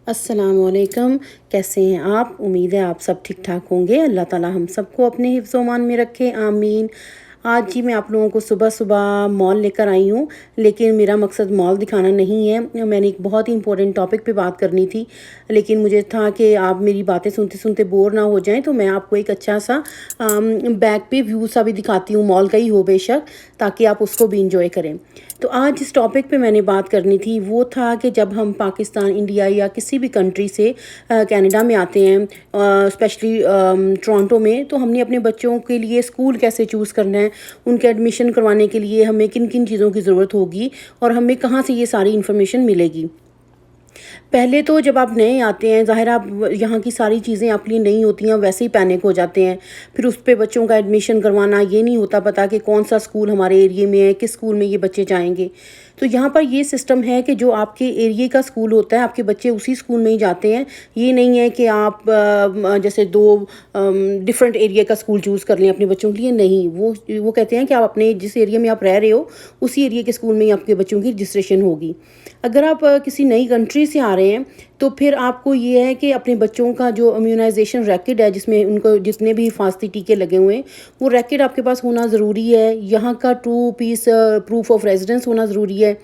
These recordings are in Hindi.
अस्सलामुअलैकुम। कैसे हैं आप? उम्मीद है आप सब ठीक ठाक होंगे। अल्लाह ताला हम सबको अपने हिफ्ज़ व अमान में रखे, आमीन। आज जी मैं आप लोगों को सुबह सुबह मॉल लेकर आई हूँ, लेकिन मेरा मकसद मॉल दिखाना नहीं है। मैंने एक बहुत ही इंपॉर्टेंट टॉपिक पे बात करनी थी, लेकिन मुझे था कि आप मेरी बातें सुनते सुनते बोर ना हो जाएं, तो मैं आपको एक अच्छा सा बैक पे व्यू सा भी दिखाती हूँ, मॉल का ही हो बेशक, ताकि आप उसको भी इंजॉय करें। तो आज जिस टॉपिक पे मैंने बात करनी थी वो था कि जब हम पाकिस्तान, इंडिया या किसी भी कंट्री से कनाडा में आते हैं, स्पेशली टोरंटो में, तो हमने अपने बच्चों के लिए स्कूल कैसे चूज़ करना है, उनके एडमिशन करवाने के लिए हमें किन किन चीज़ों की ज़रूरत होगी और हमें कहाँ से ये सारी इन्फॉर्मेशन मिलेगी। पहले तो जब आप नए आते हैं, ज़ाहिर आप यहाँ की सारी चीज़ें आपके लिए नई होती हैं, वैसे ही पैनिक हो जाते हैं। फिर उस पे बच्चों का एडमिशन करवाना, ये नहीं होता पता कि कौन सा स्कूल हमारे एरिए में है, किस स्कूल में ये बच्चे जाएंगे। तो यहाँ पर ये सिस्टम है कि जो आपके एरिए का स्कूल होता है, आपके बच्चे उसी स्कूल में ही जाते हैं। ये नहीं है कि आप जैसे दो डिफरेंट एरिया का स्कूल चूज़ कर लें अपने बच्चों के लिए। नहीं, वो कहते हैं कि आप अपने जिस एरिया में आप रह रहे हो, उसी एरिया के स्कूल में ही आपके बच्चों की रजिस्ट्रेशन होगी। अगर आप किसी नई कंट्री से आ रहे हैं, तो फिर आपको ये है कि अपने बच्चों का जो इम्यूनाइजेशन रैकेट है, जिसमें उनको जितने भी हिफाजती टीके लगे हुए हैं, वो रैकेट आपके पास होना ज़रूरी है। यहाँ का 2 पीस प्रूफ ऑफ रेजिडेंस होना ज़रूरी है,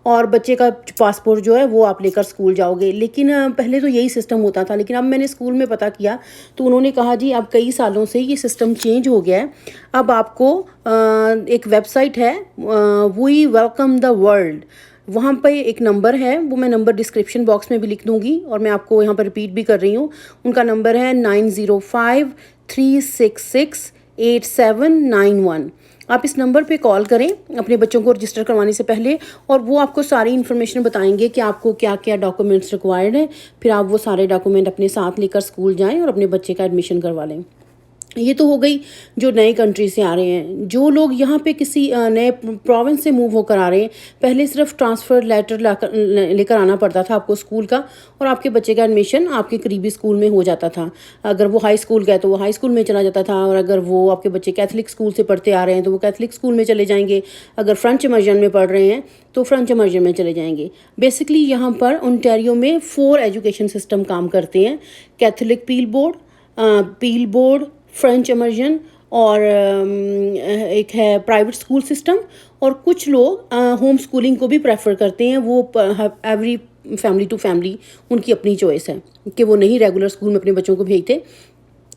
और बच्चे का पासपोर्ट जो है वो आप लेकर स्कूल जाओगे। लेकिन पहले तो यही सिस्टम होता था, लेकिन अब मैंने स्कूल में पता किया तो उन्होंने कहा जी अब कई सालों से ये सिस्टम चेंज हो गया है। अब आपको एक वेबसाइट है, वी वेलकम द वर्ल्ड, वहाँ पे एक नंबर है, वो मैं नंबर डिस्क्रिप्शन बॉक्स में भी लिख दूँगी और मैं आपको यहाँ पर रिपीट भी कर रही हूँ। उनका नंबर है 9053668791। आप इस नंबर पे कॉल करें अपने बच्चों को रजिस्टर करवाने से पहले, और वो आपको सारी इन्फॉर्मेशन बताएंगे कि आपको क्या क्या डॉक्यूमेंट्स रिक्वायर्ड हैं। फिर आप वो सारे डॉक्यूमेंट अपने साथ लेकर स्कूल जाएँ और अपने बच्चे का एडमिशन करवा लें। ये तो हो गई जो नए कंट्री से आ रहे हैं। जो लोग यहाँ पे किसी नए प्रोविंस से मूव होकर आ रहे हैं, पहले सिर्फ ट्रांसफ़र लेटर लेकर आना पड़ता था आपको स्कूल का, और आपके बच्चे का एडमिशन आपके करीबी स्कूल में हो जाता था। अगर वो हाई स्कूल का है तो वो हाई स्कूल में चला जाता था, और अगर वो आपके बच्चे कैथलिक स्कूल से पढ़ते आ रहे हैं तो वो कैथलिक स्कूल में चले जाएंगे। अगर फ्रेंच इमर्जन में पढ़ रहे हैं तो फ्रेंच इमर्जन में चले जाएंगे। बेसिकली यहाँ पर ओंटारियो में 4 एजुकेशन सिस्टम काम करते हैं: कैथलिक पील बोर्ड, फ्रेंच इमर्जन, और एक है प्राइवेट स्कूल सिस्टम। और कुछ लोग होम स्कूलिंग को भी प्रेफर करते हैं। वो एवरी फैमिली टू फैमिली उनकी अपनी चॉइस है कि वो नहीं रेगुलर स्कूल में अपने बच्चों को भेजते।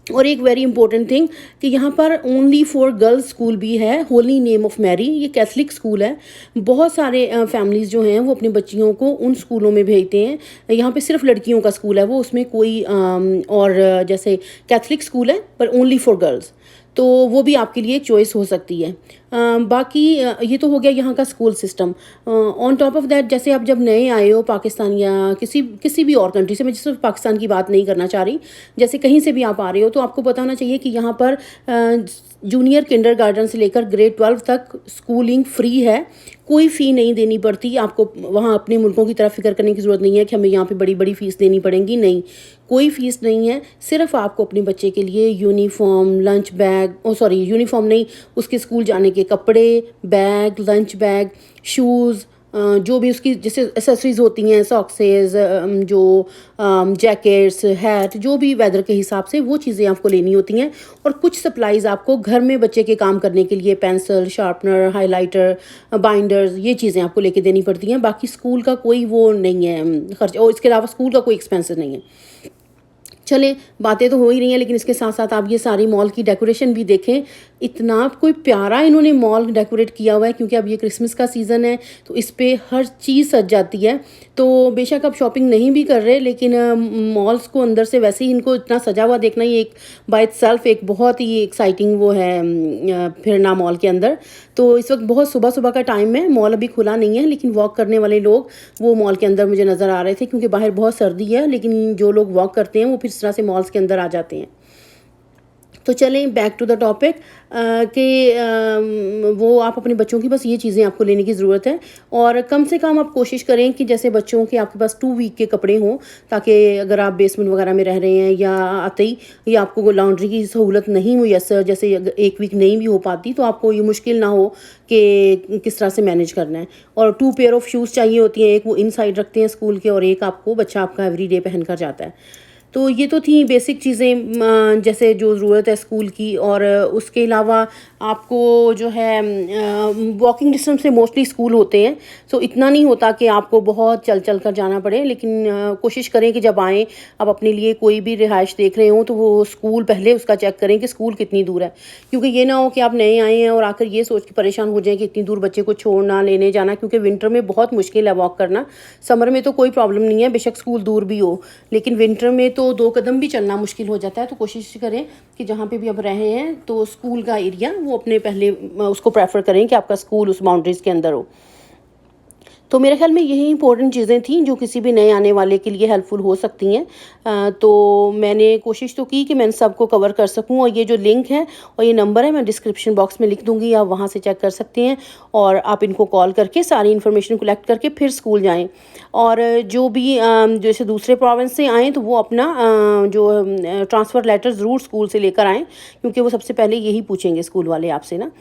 और एक वेरी इंपॉर्टेंट थिंग कि यहाँ पर ओनली फॉर गर्ल्स स्कूल भी है, होली नेम ऑफ मैरी, ये कैथलिक स्कूल है। बहुत सारे फैमिलीज़ जो हैं वो अपने बच्चियों को उन स्कूलों में भेजते हैं। यहाँ पे सिर्फ लड़कियों का स्कूल है वो, उसमें कोई और जैसे कैथलिक स्कूल है पर ओनली फॉर गर्ल्स, तो वो भी आपके लिए चॉइस हो सकती है। बाकी ये तो हो गया यहाँ का school system. On top of that, जैसे आप जब नए आए हो पाकिस्तान या किसी भी और कंट्री से, मैं सिर्फ पाकिस्तान की बात नहीं करना चाह रही, जैसे कहीं से भी आप आ रहे हो, तो आपको पता होना चाहिए कि यहाँ पर जूनियर किंडरगार्टन से लेकर ग्रेड 12 तक स्कूलिंग फ्री है। कोई फ़ी नहीं देनी पड़ती आपको। वहाँ अपने मुल्कों की तरह फ़िक्र करने की ज़रूरत नहीं है कि हमें यहाँ पे बड़ी बड़ी फ़ीस देनी पड़ेगी। नहीं, कोई फ़ीस नहीं है। सिर्फ आपको अपने बच्चे के लिए यूनिफॉर्म, लंच बैग, यूनिफॉर्म नहीं, उसके स्कूल जाने के कपड़े, बैग, लंच बैग, शूज़, जो भी उसकी जैसे एसेसरीज होती हैं, सॉक्सेस, जो जैकेट्स, हैट, जो भी वेदर के हिसाब से वो चीज़ें आपको लेनी होती हैं। और कुछ सप्लाईज़ आपको घर में बच्चे के काम करने के लिए, पेंसिल, शार्पनर, हाइलाइटर, बाइंडर्स, ये चीज़ें आपको लेके देनी पड़ती हैं। बाकी स्कूल का कोई वो नहीं है खर्च, और इसके अलावा स्कूल का कोई एक्सपेंसेस नहीं है। चले, बातें तो हो ही रही हैं, लेकिन इसके साथ साथ आप ये सारी मॉल की डेकोरेशन भी देखें। इतना कोई प्यारा इन्होंने मॉल डेकोरेट किया हुआ है, क्योंकि अब ये क्रिसमस का सीज़न है तो इस पे हर चीज़ सज जाती है। तो बेशक आप शॉपिंग नहीं भी कर रहे, लेकिन मॉल्स को अंदर से वैसे ही इनको इतना सजा हुआ देखना ही एक बाय इटसेल्फ एक बहुत ही एक्साइटिंग वो है फिरना मॉल के अंदर। तो इस वक्त बहुत सुबह सुबह का टाइम है, मॉल अभी खुला नहीं है, लेकिन वॉक करने वाले लोग वो मॉल के अंदर मुझे नज़र आ रहे थे, क्योंकि बाहर बहुत सर्दी है, लेकिन जो लोग वॉक करते हैं वो फिर इस तरह से मॉल्स के अंदर आ जाते हैं। तो चलें बैक टू द टॉपिक कि वो आप अपने बच्चों की बस ये चीज़ें आपको लेने की ज़रूरत है। और कम से कम आप कोशिश करें कि जैसे बच्चों के आपके पास 2 वीक के कपड़े हों, ताकि अगर आप बेसमेंट वगैरह में रह रहे हैं या आते ही या आपको लॉन्ड्री की सहूलत नहीं मुयस्सर, जैसे अगर 1 वीक नहीं भी हो पाती तो आपको ये मुश्किल ना हो कि किस तरह से मैनेज करना है। और 2 पेयर ऑफ शूज़ चाहिए होती हैं, एक वो इनसाइड रखते हैं स्कूल के और एक आपको बच्चा आपका एवरीडे पहन कर जाता है। तो ये तो थी बेसिक चीज़ें जैसे जो ज़रूरत है स्कूल की। और उसके अलावा आपको जो है वॉकिंग डिस्टेंस से मोस्टली स्कूल होते हैं, सो इतना नहीं होता कि आपको बहुत चल चल कर जाना पड़े। लेकिन कोशिश करें कि जब आएँ, आप अपने लिए कोई भी रिहाइश देख रहे हों तो वो स्कूल पहले उसका चेक करें कि स्कूल कितनी दूर है। क्योंकि ये ना हो कि आप नए आए हैं और आकर ये सोच के परेशान हो जाएं कि इतनी दूर बच्चे को छोड़ना लेने जाना, क्योंकि विंटर में बहुत मुश्किल है वॉक करना। समर में तो कोई प्रॉब्लम नहीं है, बेशक स्कूल दूर भी हो, लेकिन विंटर में तो 2 कदम भी चलना मुश्किल हो जाता है। तो कोशिश करें कि जहाँ पे भी आप रहे हैं तो स्कूल का एरिया वो अपने पहले उसको प्रेफर करें कि आपका स्कूल उस बाउंड्रीज़ के अंदर हो। तो मेरे ख्याल में यही इंपॉर्टेंट चीज़ें थी जो किसी भी नए आने वाले के लिए हेल्पफुल हो सकती हैं। तो मैंने कोशिश तो की कि मैं सबको कवर कर सकूं। और ये जो लिंक है और ये नंबर है मैं डिस्क्रिप्शन बॉक्स में लिख दूंगी, आप वहाँ से चेक कर सकते हैं और आप इनको कॉल करके सारी इन्फॉर्मेशन कलेक्ट करके फिर स्कूल जाएं। और जो भी जैसे दूसरे प्रोविंस से आएँ तो वो अपना जो ट्रांसफ़र लेटर ज़रूर स्कूल से लेकर आएँ, क्योंकि वो सबसे पहले यही पूछेंगे स्कूल वाले आपसे ना।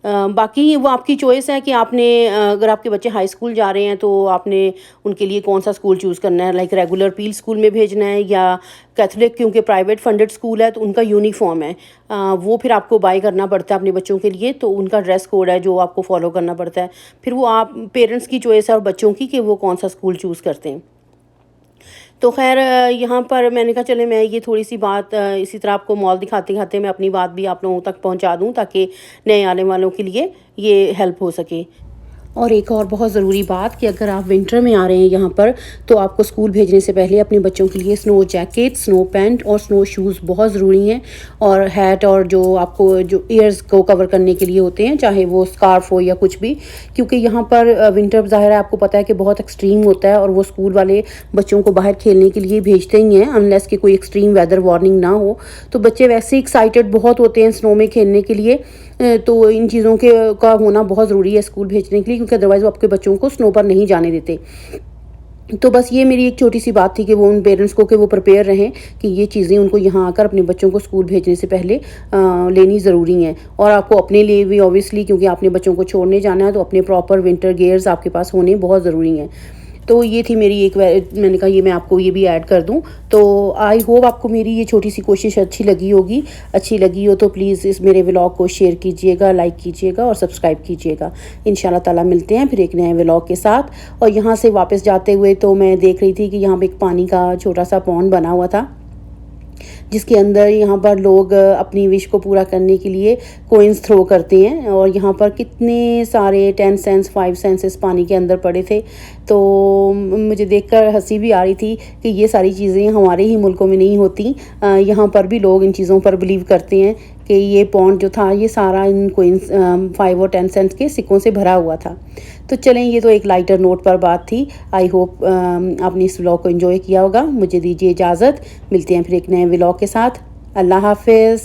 बाकी वो आपकी चॉइस है कि आपने अगर आपके बच्चे हाई स्कूल जा रहे हैं तो आपने उनके लिए कौन सा स्कूल चूज़ करना है, लाइक रेगुलर पील स्कूल में भेजना है या कैथलिक, क्योंकि प्राइवेट फंडेड स्कूल है तो उनका यूनिफॉर्म है, वो फिर आपको बाय करना पड़ता है अपने बच्चों के लिए। तो उनका ड्रेस कोड है जो आपको फॉलो करना पड़ता है। फिर वो आप पेरेंट्स की चॉइस है और बच्चों की कि वो कौन सा स्कूल चूज़ करते हैं। तो खैर यहाँ पर मैंने कहा चले मैं ये थोड़ी सी बात इसी तरह आपको मॉल दिखाते दिखाते मैं अपनी बात भी आप लोगों तक पहुँचा दूँ, ताकि नए आने वालों के लिए ये हेल्प हो सके। और एक और बहुत ज़रूरी बात कि अगर आप विंटर में आ रहे हैं यहाँ पर तो आपको स्कूल भेजने से पहले अपने बच्चों के लिए स्नो जैकेट, स्नो पैंट और स्नो शूज़ बहुत ज़रूरी हैं। और हैट और जो आपको जो ईयर्स को कवर करने के लिए होते हैं, चाहे वो स्कार्फ हो या कुछ भी, क्योंकि यहाँ पर विंटर ज़ाहिर है आपको पता है कि बहुत एक्सट्रीम होता है और वो स्कूल वाले बच्चों को बाहर खेलने के लिए भेजते ही हैं अनलेस कि कोई एक्सट्रीम वेदर वार्निंग ना हो। तो बच्चे वैसे ही एक्साइटेड बहुत होते हैं स्नो में खेलने के लिए, तो इन चीज़ों के का होना बहुत ज़रूरी है स्कूल भेजने के लिए, क्योंकि अदरवाइज़ वो आपके बच्चों को स्नो पर नहीं जाने देते। तो बस ये मेरी एक छोटी सी बात थी कि वो उन पेरेंट्स को कि वो प्रिपेयर रहें कि ये चीज़ें उनको यहाँ आकर अपने बच्चों को स्कूल भेजने से पहले लेनी ज़रूरी हैं। और आपको अपने लिए भी ऑब्वियसली, क्योंकि आपने बच्चों को छोड़ने जाना है, तो अपने प्रॉपर विंटर गियर्स आपके पास होने बहुत ज़रूरी हैं। तो ये थी मेरी एक, मैंने कहा ये मैं आपको ये भी ऐड कर दूं। तो आई होप आपको मेरी ये छोटी सी कोशिश अच्छी लगी होगी। अच्छी लगी हो तो प्लीज़ इस मेरे व्लॉग को शेयर कीजिएगा, लाइक कीजिएगा और सब्सक्राइब कीजिएगा। इंशाल्लाह ताला मिलते हैं फिर एक नए व्लॉग के साथ। और यहाँ से वापस जाते हुए तो मैं देख रही थी कि यहाँ पर एक पानी का छोटा सा पॉन्ड बना हुआ था, जिसके अंदर यहाँ पर लोग अपनी विश को पूरा करने के लिए कोइंस थ्रो करते हैं। और यहाँ पर कितने सारे 10 सेंट्स 5 सेंट्स इस पानी के अंदर पड़े थे। तो मुझे देखकर हंसी भी आ रही थी कि ये सारी चीज़ें हमारे ही मुल्कों में नहीं होती, यहाँ पर भी लोग इन चीज़ों पर बिलीव करते हैं कि ये पॉन्ड जो था ये सारा इन कोइंस 5 और 10 सेंट्स के सिक्कों से भरा हुआ था। तो चलें, ये तो एक लाइटर नोट पर बात थी। आई होप आपने इस व्लॉग को एंजॉय किया होगा। मुझे दीजिए इजाज़त, मिलते हैं फिर एक नए व्लॉग के साथ। अल्लाह हाफिज़।